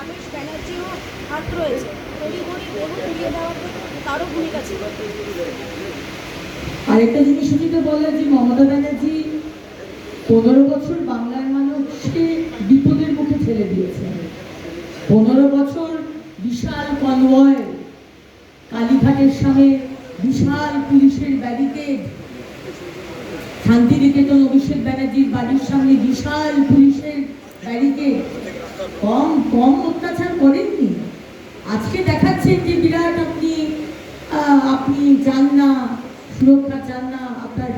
মানুষ ব্যানার্জিরও হাত রয়েছে, তড়িঘড়ি দেহ তুলিয়ে দেওয়ার তারও ভূমিকা ছিল। আরেকটা জিনিস শুধু বললেন যে মমতা ব্যানার্জি 15 বছর বাংলার মানুষকে বিপদের মুখে ঠেলে দিয়েছে। 15 বছর বিশাল কনভয়, কালীঘাটের সামনে বিশাল পুলিশের ব্যারিকেড, শান্তিনিকেতন অভিষেক ব্যানার্জির বাড়ির সামনে বিশাল পুলিশের ব্যারিকেড, কম কম অত্যাচার করেননি। আজকে দেখাচ্ছেন যে বিরাট আপনি চান না, সুরক্ষা চান না, আপনার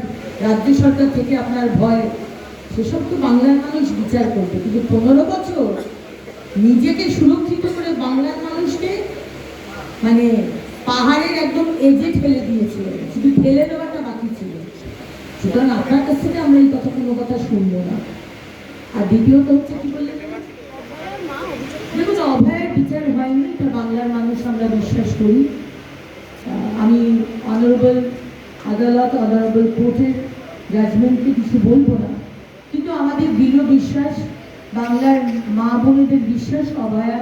রাজ্য সরকার থেকে আপনার ভয়, সেসব তো বাংলার মানুষ বিচার করবে। কিন্তু 15 বছর নিজেকে সুরক্ষিত করে বাংলার মানুষকে মানে পাহাড়ের একদম এজে ঠেলে দিয়েছিল, শুধু ঠেলে দেওয়াটা বাকি ছিল। সুতরাং আপনার কাছ থেকে আমরা এই কথা কোনো কথা শুনবো না। আর দ্বিতীয়ত হচ্ছে কি বললেন, দেখুন অভয়ের বিচার হয়নি, এটা বাংলার মানুষ আমরা বিশ্বাস করি। আমি অনারেবল আদালত, অনারেবল কোর্টের জাজমেন্টকে কিছু বলবো না, কিন্তু আমাদের দৃঢ় বিশ্বাস, বাংলার মা বোনেদের বিশ্বাস, অভয়া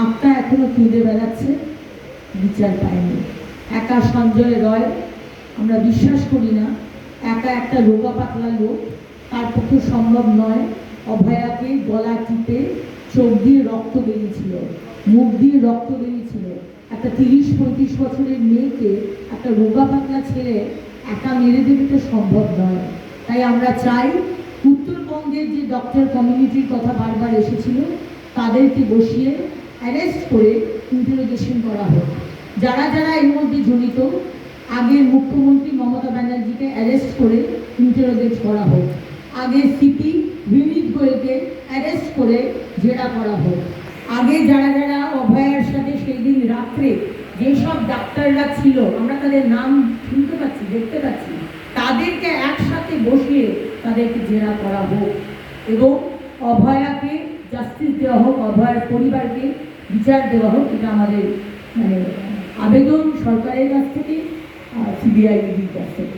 আত্মা এখনো খুঁজে বেড়াচ্ছে, বিচার পায়নি। একা সঞ্জয় রয় আমরা বিশ্বাস করি না, একা একটা রোগা পাতলা লোক, তার পক্ষে সম্ভব নয়। অভয়াকে গলা টিপে চোখ দিয়ে রক্ত বেরিয়েছিল, মুখ দিয়ে রক্ত বেরিয়েছিল। একটা 30-35 বছরের মেয়েকে একটা রোগা পাতলা ছেলে একা মেরে দেবে তো সম্ভব নয়। তাই আমরা চাই উত্তরবঙ্গের যে ডক্টর কমিউনিটির কথা বারবার এসেছিল, তাদেরকে বসিয়ে অ্যারেস্ট করে ইন্টারোগেশন করা হোক। যারা যারা এর মধ্যে জড়িত, আগের মুখ্যমন্ত্রী মমতা ব্যানার্জিকে অ্যারেস্ট করে ইন্টারোগেট করা হোক, আগে সিপি বিনীত গোয়েলকে অ্যারেস্ট করে জেরা করা হোক। আগে যারা যারা অভয়ার সাথে সেই দিন রাত্রে যেসব ডাক্তাররা ছিল, আমরা তাদের নাম শুনতে পাচ্ছি, দেখতে পাচ্ছি, তাদেরকে একসাথে বসিয়ে তাদেরকে জেরা করা হোক এবং অভয়াকে জাস্টিস দেওয়া হোক, অভয়ার পরিবারকে বিচার দেওয়া হোক। এটা আমাদের মানে আবেদন সরকারের কাছ থেকে, সিবিআই কাছ থেকে।